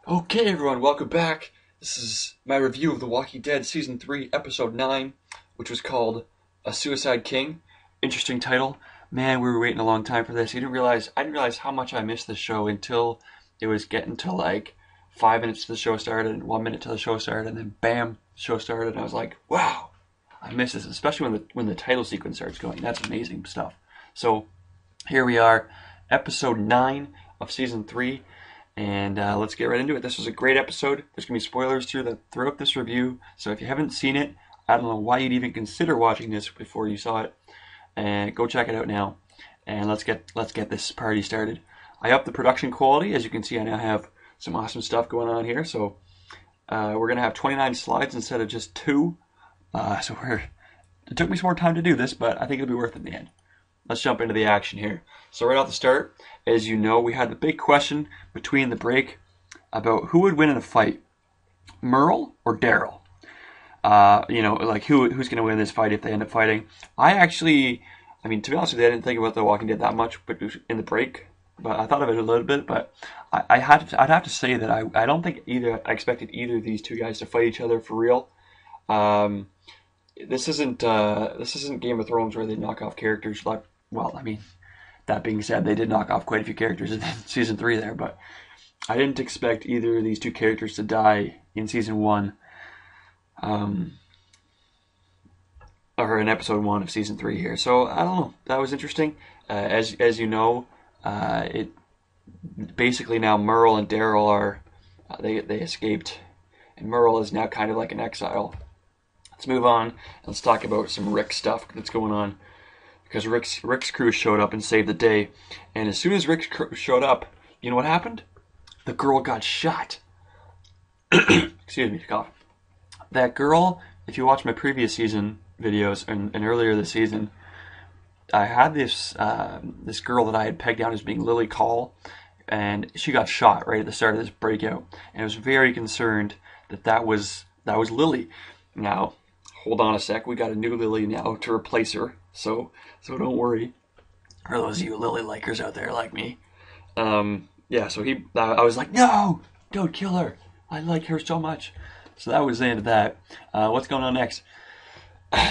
Okay, everyone, welcome back. This is my review of The Walking Dead Season 3, Episode 9, which was called A Suicide King. Interesting title. Man, we were waiting a long time for this. I didn't realize how much I missed this show until it was getting to like 5 minutes to the show started, and 1 minute to the show started, and then bam, the show started, and I was like, wow, I missed this, especially when the title sequence starts going. That's amazing stuff. So, here we are, Episode 9 of Season 3. And let's get right into it. This was a great episode. There's going to be spoilers throughout this review. So if you haven't seen it, I don't know why you'd even consider watching this before you saw it. And go check it out now. And let's get this party started. I upped the production quality. As you can see, I now have some awesome stuff going on here. So we're going to have 29 slides instead of just 2. It took me some more time to do this, but I think it'll be worth it in the end. Let's jump into the action here. So right off the start, as you know, we had the big question between the break about who would win in a fight, Merle or Daryl. Like who's going to win this fight if they end up fighting. To be honest with you, I didn't think about The Walking Dead that much, but in the break, but I thought of it a little bit. But I'd have to say that I don't think I expected either of these two guys to fight each other for real. This isn't Game of Thrones where they knock off characters like. Well, that being said, they did knock off quite a few characters in Season 3 there, but I didn't expect either of these two characters to die in Season 1, or in Episode 1 of Season 3 here. So, I don't know. That was interesting. As you know, it basically now Merle and Daryl are, they escaped, and Merle is now kind of like in exile. Let's move on, and let's talk about some Rick stuff that's going on. Because Rick's crew showed up and saved the day. And as soon as Rick's crew showed up, you know what happened? The girl got shot. Excuse me, cough. That girl, if you watch my previous season videos and earlier this season, I had this girl that I had pegged down as being Lily Call, and she got shot right at the start of this breakout. And I was very concerned that was Lily. Now, hold on a sec. We got a new Lily now to replace her. So don't worry, for those of you Lily likers out there like me. I was like, no, don't kill her. I like her so much. So that was the end of that. What's going on next?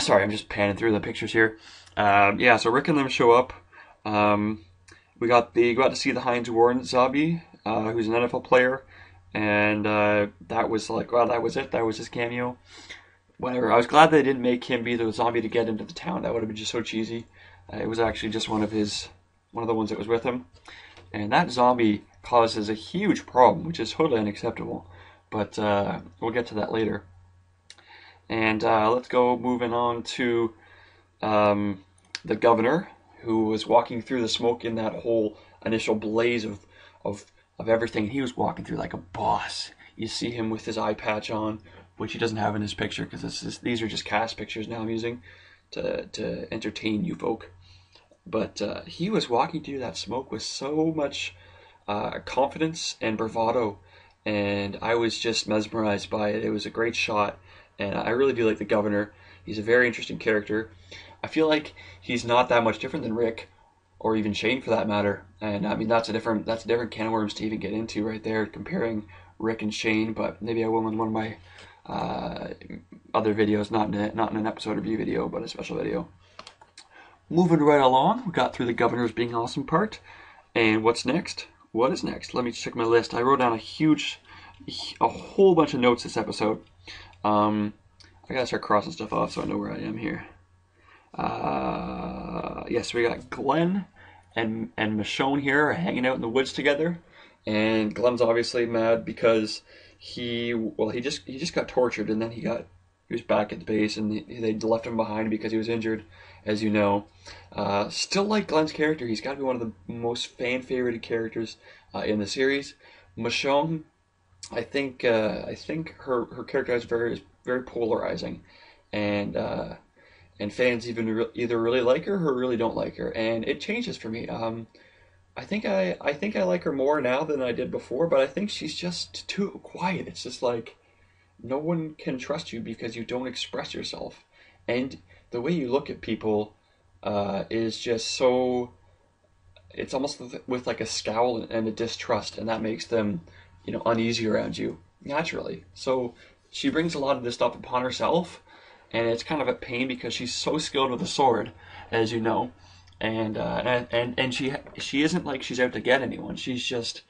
Sorry, I'm just panning through the pictures here. So Rick and them show up. We got to see the Heinz Warren zombie, who's an NFL player, and that was like, well, that was it. That was his cameo. Whatever. I was glad they didn't make him be the zombie to get into the town. That would have been just so cheesy. It was actually just one of the ones that was with him. And that zombie causes a huge problem, which is totally unacceptable. But we'll get to that later. And let's go moving on to the governor, who was walking through the smoke in that whole initial blaze of everything. He was walking through like a boss. You see him with his eye patch on, which he doesn't have in his picture because these are just cast pictures now I'm using to entertain you folk. But he was walking through that smoke with so much confidence and bravado, and I was just mesmerized by it. It was a great shot, and I really do like the governor. He's a very interesting character. I feel like he's not that much different than Rick, or even Shane for that matter. And that's a different can of worms to even get into right there, comparing Rick and Shane. But maybe I will in one of my other videos, not in an episode review video, but a special video. Moving right along, we got through the governor's being awesome part, and what's next? What is next? Let me check my list. I wrote down a whole bunch of notes this episode. I gotta start crossing stuff off so I know where I am here. Yes, we got Glenn and Michonne here hanging out in the woods together, and Glenn's obviously mad because he just got tortured, and then he was back at the base, and they left him behind because he was injured, as you know. Still like Glenn's character. He's got to be one of the most fan-favorited characters in the series. Michonne, I think her character is very, very polarizing, and fans either really like her or really don't like her, and it changes for me. I think I like her more now than I did before, but I think she's just too quiet. It's just like no one can trust you because you don't express yourself, and the way you look at people is just so. It's almost with like a scowl and a distrust, and that makes them uneasy around you naturally. So she brings a lot of this stuff upon herself, and it's kind of a pain because she's so skilled with the sword, as you know, and she isn't like she's out to get anyone. She's just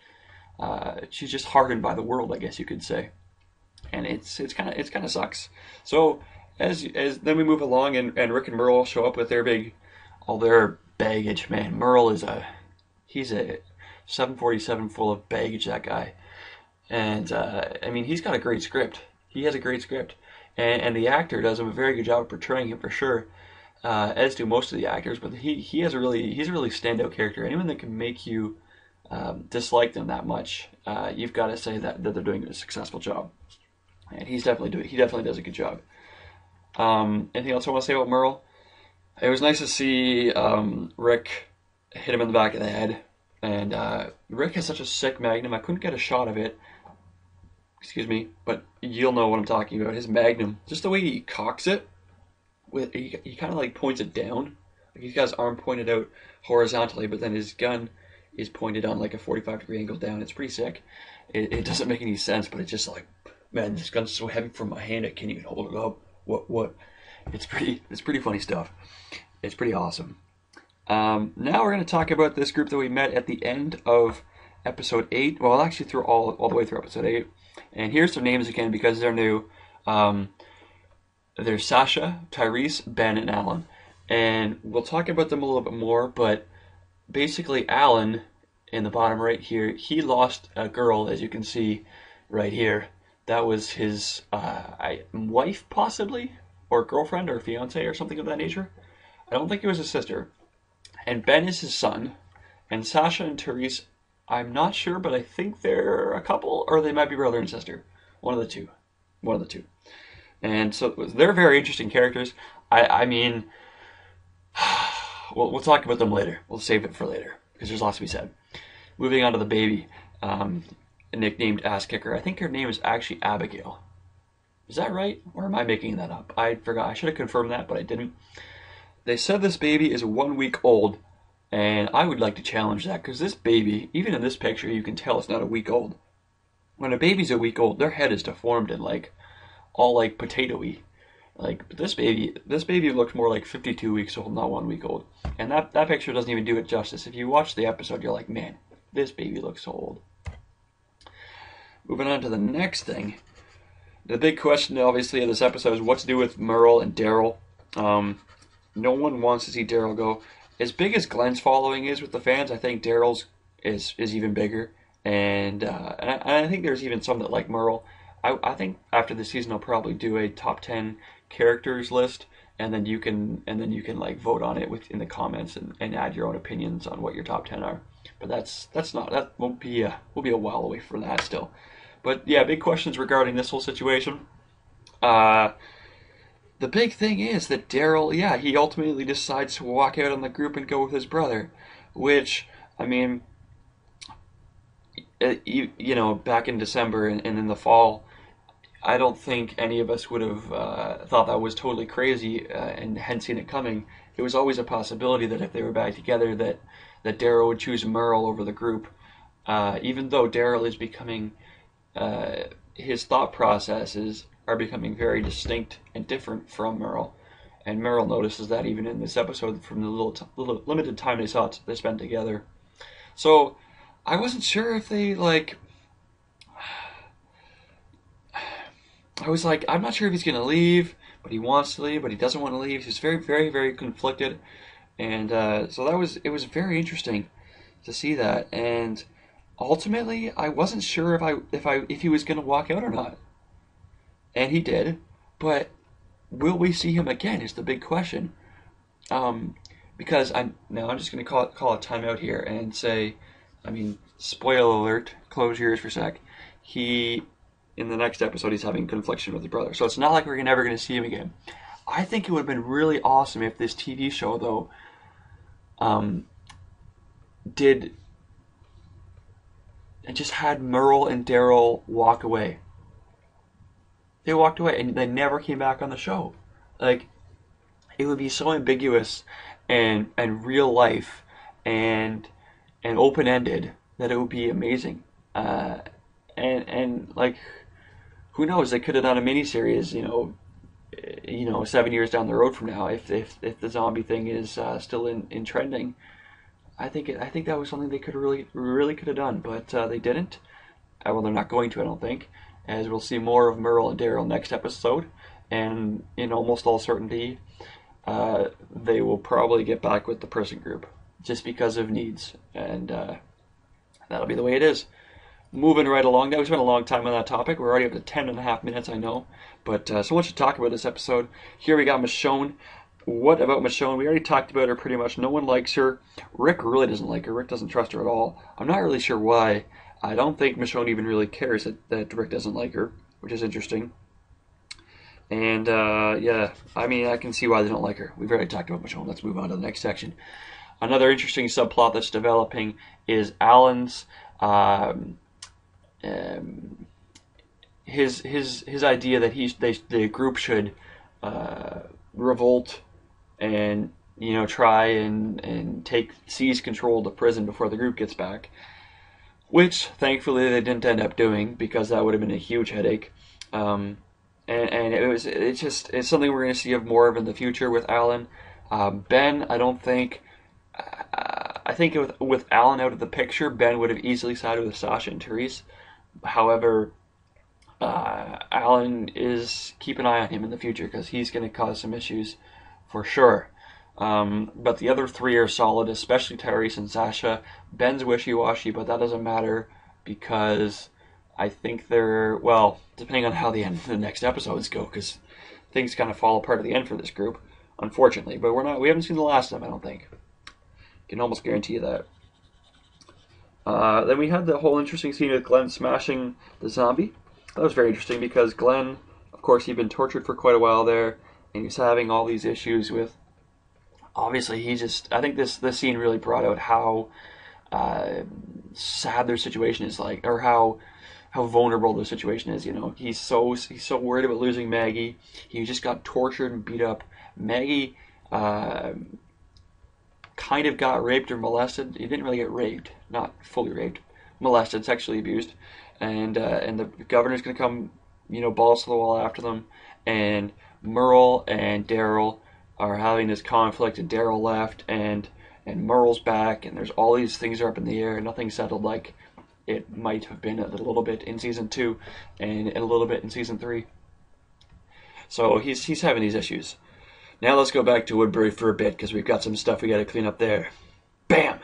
hardened by the world, I guess you could say, and it's kind of sucks. So as then we move along, and Rick and Merle show up with all their baggage. Man, Merle he's a 747 full of baggage, that guy. And I mean, he's got a great script. He has a great script, and the actor does a very good job of portraying him for sure, as do most of the actors. But he's a really standout character. Anyone that can make you dislike them that much, you've got to say that they're doing a successful job. And he definitely does a good job. Anything else I want to say about Merle? It was nice to see Rick hit him in the back of the head. And Rick has such a sick magnum. I couldn't get a shot of it. Excuse me, but you'll know what I'm talking about. His magnum, just the way he cocks it, he kind of like points it down. Like he's got his arm pointed out horizontally, but then his gun is pointed on like a 45-degree angle down. It's pretty sick. It doesn't make any sense, but it's just like, man, this gun's so heavy for my hand I can't even hold it up. What? It's pretty funny stuff. It's pretty awesome. Now we're going to talk about this group that we met at the end of episode 8. Well, actually through all the way through episode 8. And here's their names again because they're new. There's Sasha, Tyrese, Ben, and Alan. And we'll talk about them a little bit more, but basically Alan, in the bottom right here, he lost a girl, as you can see right here. That was his wife, possibly, or girlfriend, or fiance, or something of that nature. I don't think it was his sister. And Ben is his son. And Sasha and Therese, I'm not sure, but I think they're a couple, or they might be brother and sister. One of the two. And so they're very interesting characters. I mean, we'll talk about them later. We'll save it for later, because there's lots to be said. Moving on to the baby, nicknamed Ass Kicker. I think her name is actually Abigail. Is that right? Or am I making that up? I forgot. I should have confirmed that, but I didn't. They said this baby is 1 week old, and I would like to challenge that, because this baby, even in this picture, you can tell it's not a week old. When a baby's a week old, their head is deformed and all potato-y. This baby looks more like 52 weeks old, not 1 week old. And that picture doesn't even do it justice. If you watch the episode, you're like, man, this baby looks so old. Moving on to the next thing. The big question, obviously, of this episode is what to do with Merle and Daryl. No one wants to see Daryl go. As big as Glenn's following is with the fans, I think Daryl's is even bigger. And I think there's even some that like Merle. I think after the season I'll probably do a top 10 characters list, and then you can vote on it in the comments and add your own opinions on what your top 10 are. But that won't be a while away from that still. But yeah, big questions regarding this whole situation. The big thing is that Daryl, he ultimately decides to walk out on the group and go with his brother, which, I mean, back in December and in the fall, I don't think any of us would have thought that was totally crazy and hadn't seen it coming. It was always a possibility that if they were back together, that Daryl would choose Merle over the group, even though Daryl is becoming, his thought processes are becoming very distinct and different from Merle. And Merle notices that even in this episode from the little limited time they spent together. So I wasn't sure if they I was like, I'm not sure if he's going to leave, but he wants to leave, but he doesn't want to leave. He's very, very, very conflicted. And so it was very interesting to see that. And ultimately, I wasn't sure if he was going to walk out or not. And he did, but will we see him again is the big question. Because I'm just going to call a timeout here and say, I mean, spoiler alert, close your ears for a sec. In the next episode, he's having confliction with his brother. So it's not like we're never going to see him again. I think it would have been really awesome if this TV show, though, just had Merle and Daryl walk away. They walked away and they never came back on the show. It would be so ambiguous and real life and open-ended that it would be amazing. And and like, who knows? They could have done a miniseries, 7 years down the road from now, if the zombie thing is still in trending. I think that was something they could really could have done, but they didn't. Well, they're not going to, I don't think, as we'll see more of Merle and Daryl next episode, and in almost all certainty, they will probably get back with the prison group just because of needs, and that'll be the way it is. Moving right along now, we spent a long time on that topic. We're already up to 10.5 minutes, I know, but so much to talk about this episode. Here we got Michonne. What about Michonne? We already talked about her pretty much. No one likes her. Rick really doesn't like her. Rick doesn't trust her at all. I'm not really sure why. I don't think Michonne even really cares that Rick doesn't like her, which is interesting. And, yeah, I mean, I can see why they don't like her. We've already talked about Michonne. Let's move on to the next section. Another interesting subplot that's developing is Alan's, his idea that the group should revolt and try and seize control of the prison before the group gets back, which thankfully they didn't end up doing, because that would have been a huge headache. And it's something we're going to see more of in the future with Alan. Ben, I think with Alan out of the picture, Ben would have easily sided with Sasha and Therese. However, Alan keep an eye on him in the future, because he's going to cause some issues for sure. But the other three are solid, especially Therese and Sasha. Ben's wishy-washy, but that doesn't matter, because I think they're, well, depending on how the next episodes go, because things kind of fall apart at the end for this group, unfortunately. But we haven't seen the last of them, I don't think. Can almost guarantee you that. Then we had the whole interesting scene with Glenn smashing the zombie. That was very interesting, because Glenn, of course, he'd been tortured for quite a while there, and he's having all these issues with, obviously, I think this scene really brought out how sad their situation is, like, or how vulnerable their situation is. He's so worried about losing Maggie. He just got tortured and beat up. Maggie kind of got raped or molested. He didn't really get raped, not fully raped, molested, sexually abused, and the governor's gonna come, balls to the wall after them, and Merle and Daryl are having this conflict, and Daryl left, and Merle's back, and there's all these things are up in the air, nothing settled like it might have been a little bit in season 2 and a little bit in season 3. So he's having these issues. Now let's go back to Woodbury for a bit, because we've got some stuff we got to clean up there. Bam!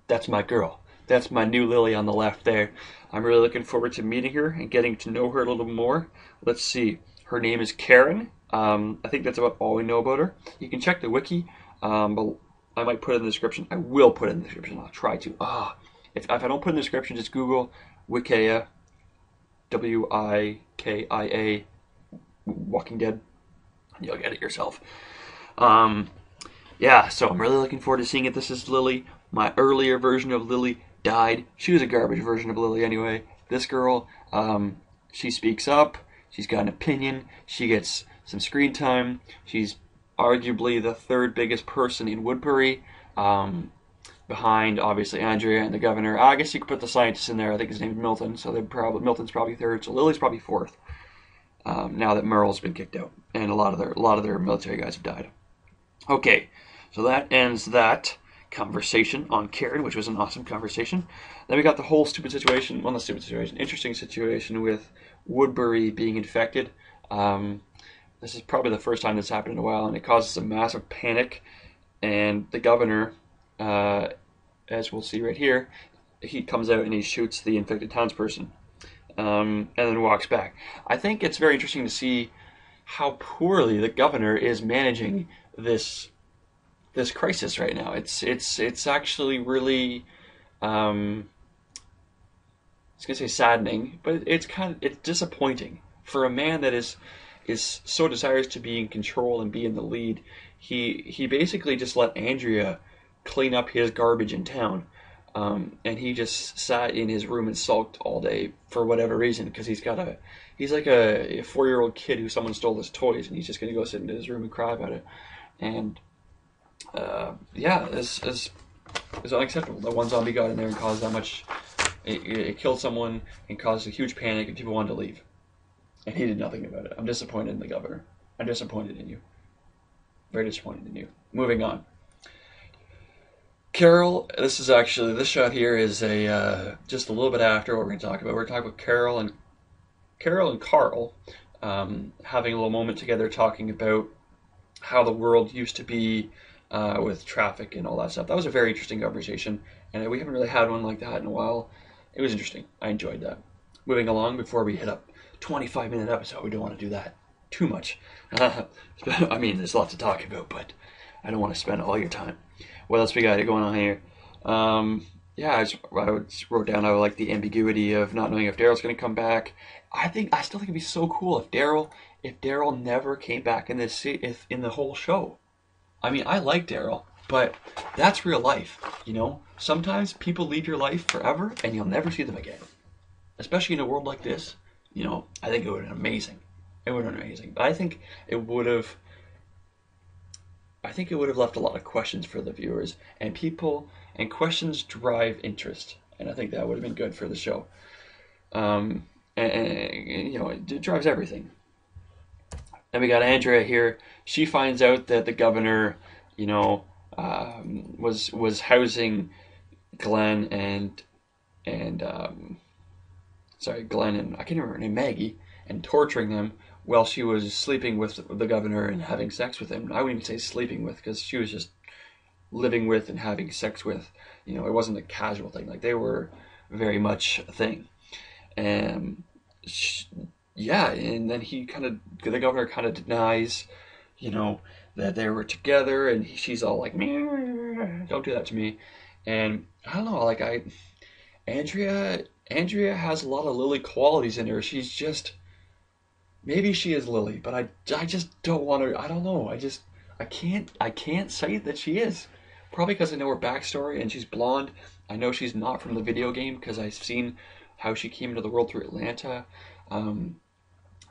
That's my girl. That's my new Lily on the left there. I'm really looking forward to meeting her and getting to know her a little more. Let's see. Her name is Karen. I think that's about all we know about her. You can check the wiki, but I might put it in the description. I will put it in the description. I'll try to. If I don't put it in the description, just Google Wikia, Wikia, Walking Dead. You'll get it yourself. Yeah, so I'm really looking forward to seeing it. This is Lily. My earlier version of Lily died. She was a garbage version of Lily anyway. This girl, she speaks up. She's got an opinion. She gets some screen time. She's arguably the third biggest person in Woodbury, behind obviously Andrea and the governor. I guess you could put the scientist in there. I think his name's Milton, so Milton's probably third. So Lily's probably fourth. Now that Merle's been kicked out and a lot of their military guys have died. Okay, so that ends that conversation on Karen, which was an awesome conversation. Then we got the whole interesting situation with Woodbury being infected. This is probably the first time this happened in a while, and it causes a massive panic. And the governor, as we'll see right here, he comes out and he shoots the infected townsperson, and then walks back. I think it's very interesting to see how poorly the governor is managing this crisis right now. It's actually really, I was gonna say saddening, but it's disappointing for a man that is so desirous to be in control and be in the lead. He basically just let Andrea clean up his garbage in town, and he just sat in his room and sulked all day for whatever reason, because he's like a 4-year-old kid who someone stole his toys, and he's just gonna go sit in his room and cry about it. And yeah, it's unacceptable that one zombie got in there and caused that much It killed someone and caused a huge panic, and people wanted to leave. And he did nothing about it. I'm disappointed in the governor. I'm disappointed in you. Very disappointed in you. Moving on. Carol, this shot here is just a little bit after what we're going to talk about. We're talking about Carol and Carl having a little moment together talking about how the world used to be with traffic and all that stuff. That was a very interesting conversation, and we haven't really had one like that in a while. It was interesting. I enjoyed that. Moving along, before we hit up 25-minute episode, we don't want to do that too much. I mean, there's a lot to talk about, but I don't want to spend all your time. What else we got going on here? Yeah, I wrote down I like the ambiguity of not knowing if Daryl's going to come back. I still think it'd be so cool if Daryl never came back in the whole show. I mean, I like Daryl, but that's real life, you know? Sometimes people leave your life forever and you'll never see them again. Especially in a world like this, you know, I think it would have been amazing. It would have been amazing. But I think it would have left a lot of questions for the viewers, and questions drive interest, and I think that would have been good for the show. And you know, it drives everything. Then we got Andrea here. She finds out that the governor, you know, was housing Glenn and Glenn and I can't remember her name, Maggie, and torturing them while she was sleeping with the governor and having sex with him. I wouldn't even say sleeping with, because she was just living with and having sex with. You know, it wasn't a casual thing. Like, they were very much a thing. And yeah, and then the governor kind of denies, you know, that they were together, and she's all like, don't do that to me. And I don't know, like, Andrea has a lot of Lily qualities in her. She's just, maybe she is Lily, but I just don't want her. I don't know. I can't say that she is. Probably because I know her backstory and she's blonde. I know she's not from the video game because I've seen how she came into the world through Atlanta.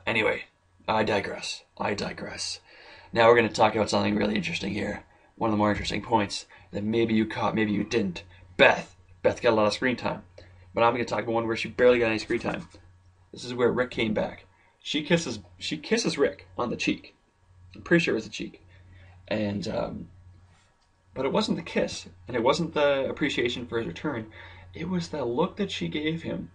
Anyway, I digress. Now we're going to talk about something really interesting here. One of the more interesting points that maybe you caught, maybe you didn't. Beth got a lot of screen time. But I'm going to talk about one where she barely got any screen time. This is where Rick came back. She kisses Rick on the cheek. I'm pretty sure it was the cheek. And but it wasn't the kiss, and it wasn't the appreciation for his return. It was the look that she gave him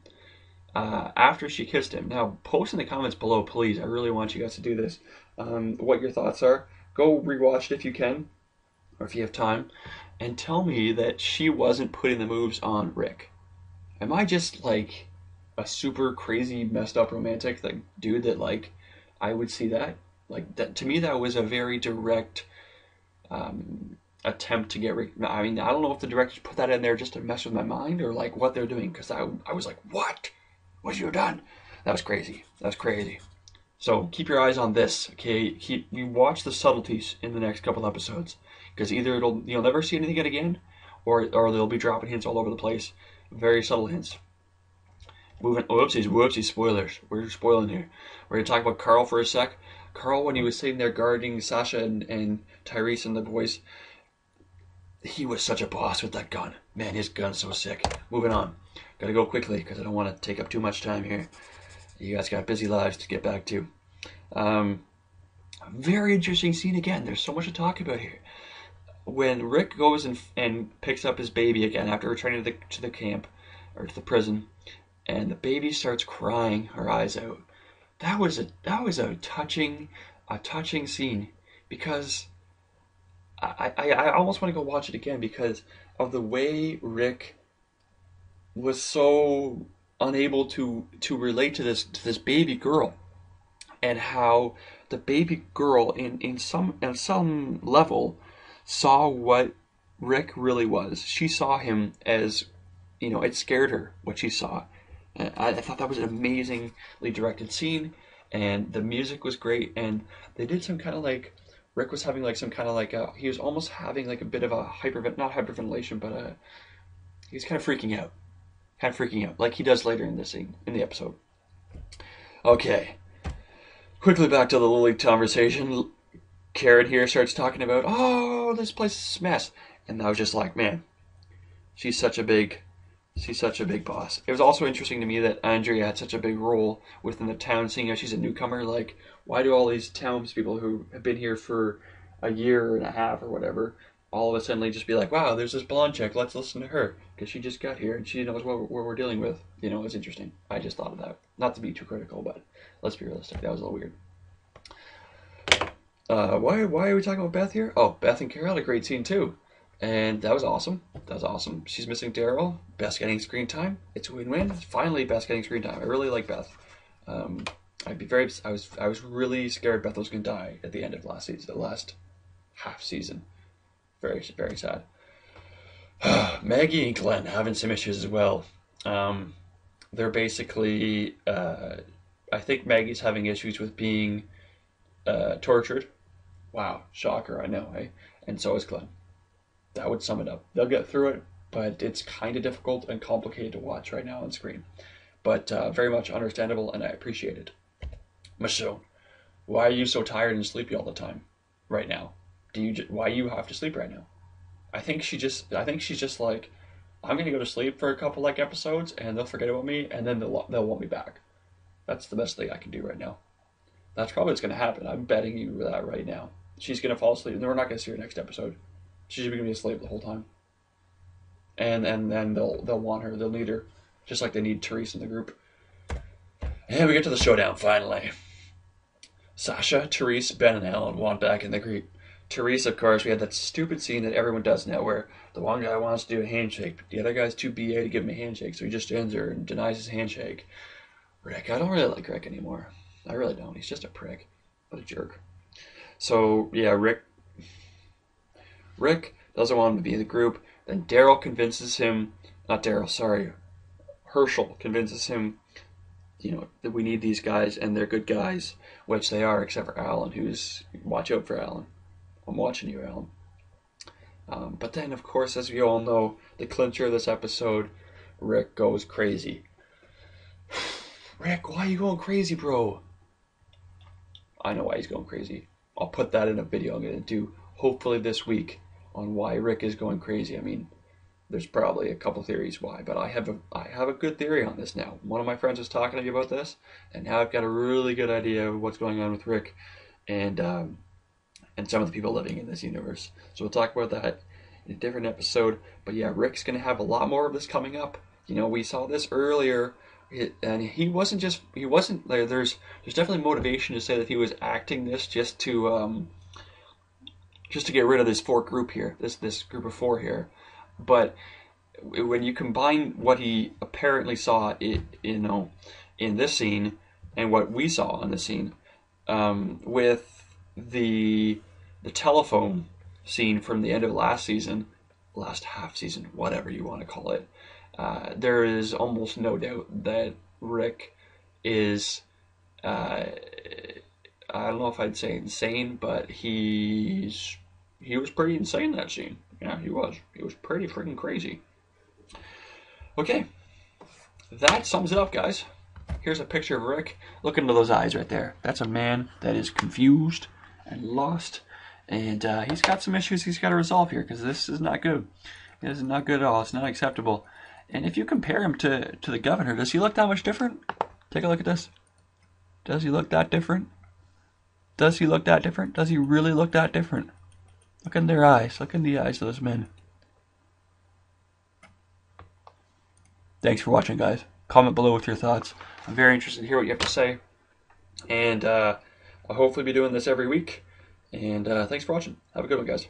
after she kissed him. Now, post in the comments below, please. I really want you guys to do this. What your thoughts are. Go rewatch it if you can, or if you have time, and tell me that she wasn't putting the moves on Rick. Am I just like a super crazy, messed up romantic dude that like I would see that? Like, that to me, that was a very direct attempt to get Rick. I mean, I don't know if the directors put that in there just to mess with my mind or like what they're doing, because I was like, what have you done? That was crazy. So keep your eyes on this, okay? You watch the subtleties in the next couple episodes, because either you'll never see anything again, or they'll be dropping hints all over the place. Very subtle hints. Whoopsies, spoilers. We're spoiling here. We're going to talk about Carl for a sec. Carl, when he was sitting there guarding Sasha and Tyrese and the boys, he was such a boss with that gun. Man, his gun's so sick. Moving on. Gotta go quickly because I don't want to take up too much time here. You guys got busy lives to get back to. Very interesting scene again. There's so much to talk about here. When Rick goes and picks up his baby again after returning to the camp, or to the prison, and the baby starts crying her eyes out. That was a touching scene, because I almost want to go watch it again because of the way Rick was so unable to relate to this baby girl, and how the baby girl in some level saw what Rick really was. She saw him as, you know, it scared her what she saw. I thought that was an amazingly directed scene, and the music was great, and they did some kind of like, Rick was having like some kind of like he was almost having like a bit of a not hyperventilation, but he was kind of freaking out, like he does later in the scene, in the episode. Okay, quickly back to the Lily conversation. Karen here starts talking about, oh, this place is a mess, and I was just like, man, she's such a big She's such a big boss. It was also interesting to me that Andrea had such a big role within the town, seeing as she's a newcomer. Like, why do all these townspeople who have been here for a year and a half or whatever, all of a sudden just be like, wow, there's this blonde chick, let's listen to her, because she just got here and she knows what we're dealing with. You know, it's interesting. I just thought of that. Not to be too critical, but let's be realistic. That was a little weird. Why are we talking about Beth here? Oh, Beth and Carol had a great scene too. And that was awesome. That was awesome. She's missing Daryl. Beth's getting screen time. It's a win-win. Finally, Beth's getting screen time. I really like Beth. I was really scared Beth was gonna die at the end of last season, the last half season. Very, very sad. Maggie and Glenn having some issues as well. They're basically, I think Maggie's having issues with being tortured. Wow, shocker, I know, eh? And so is Glenn. That would sum it up. They'll get through it, but it's kind of difficult and complicated to watch right now on screen. But very much understandable, and I appreciate it. Michonne, why are you so tired and sleepy all the time right now? Why you have to sleep right now? I think she's just like, I'm gonna go to sleep for a couple episodes, and they'll forget about me, and then they'll want me back. That's the best thing I can do right now. That's probably what's gonna happen. I'm betting you that right now. She's gonna fall asleep, and we're not gonna see her next episode. She's gonna be asleep the whole time. And then they'll want her, they'll need her, just like they need Therese in the group. And we get to the showdown finally. Sasha, Therese, Ben, and Alan want back in the group. Therese, of course, we had that stupid scene that everyone does now where the one guy wants to do a handshake, but the other guy's too BA to give him a handshake, so he just ends her and denies his handshake. Rick, I don't really like Rick anymore. I really don't. He's just a prick. What a jerk. So, yeah, Rick doesn't want him to be in the group. Then Daryl convinces him, not Daryl, sorry, Herschel convinces him, you know, that we need these guys and they're good guys, which they are, except for Alan, who's, watch out for Alan. I'm watching you, Alan. But then, of course, as we all know, the clincher of this episode, Rick goes crazy. Rick, why are you going crazy, bro? I know why he's going crazy. I'll put that in a video I'm going to do, hopefully this week, on why Rick is going crazy. I mean, there's probably a couple theories why, but I have a good theory on this now. One of my friends was talking to me about this, and now I've got a really good idea of what's going on with Rick and some of the people living in this universe. So we'll talk about that in a different episode. But yeah, Rick's going to have a lot more of this coming up. You know, we saw this earlier, and he wasn't there's definitely motivation to say that he was acting this just to get rid of this group here, this group of four here. But when you combine what he apparently saw, in this scene and what we saw in the scene, with the telephone scene from the end of last half season, whatever you want to call it, there is almost no doubt that Rick is, I don't know if I'd say insane, but he was pretty insane that scene. Yeah, he was. He was pretty freaking crazy. Okay, that sums it up, guys. Here's a picture of Rick. Look into those eyes right there. That's a man that is confused and lost, and he's got some issues he's got to resolve here, because this is not good. It is not good at all. It's not acceptable. And if you compare him to the governor, does he look that much different? Take a look at this. Does he look that different? Does he look that different? Does he really look that different? Look in their eyes. Look in the eyes of those men. Thanks for watching, guys. Comment below with your thoughts. I'm very interested to hear what you have to say. And I'll hopefully be doing this every week. And thanks for watching. Have a good one, guys.